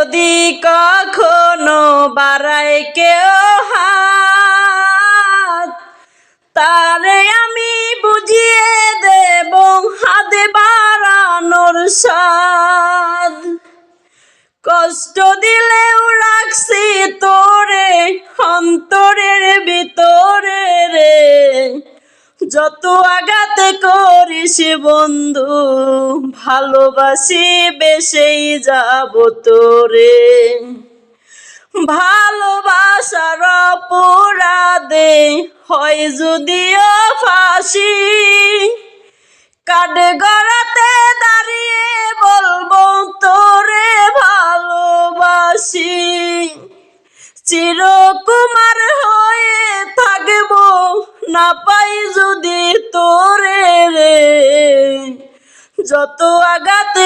যদি কখনো বাড়ায় কেউ হাত, তারে আমি বুঝিয়ে দেব হাত বাড়ানোর স্বাদ। কষ্ট দিলেও রাখছি তোরে অন্তরের ভিতরে রে, যত আঘাত করিস বন্ধু ভালোবাসি বেশেই যাব তোরে। ভালোবাসার অপরাধে হয় যদিও ফাঁসি, কাঠে গড়াতে দাঁড়িয়ে বলবো তোরে ভালোবাসি। চিরকুমার হয়ে থাকবো না পাই যদি তোরে রে, যত আঘাত